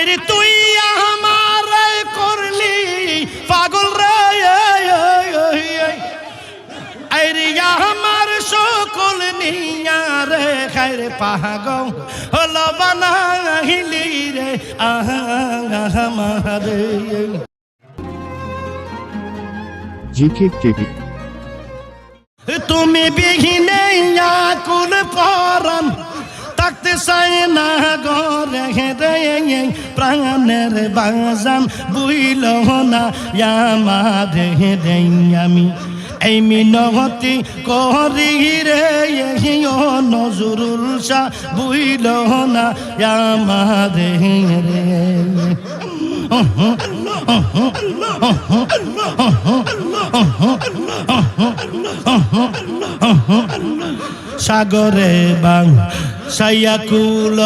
আরে তুই আমার করলি পাগল রে, আরে আমার সকল নিয়া রে খাইরে পাগল হলো বানাইলি রে আমারে। GK TV. তুমি বিহীনে আকুল পরাণ থাকতে চাই না ঘরে রে প্রাণের বাজান বুইল না আমারে রে আমি এই মিনতি করি রে নজরুল শাহ বুইল না আমারে রে। সাগরে বাং সাইয়া কুল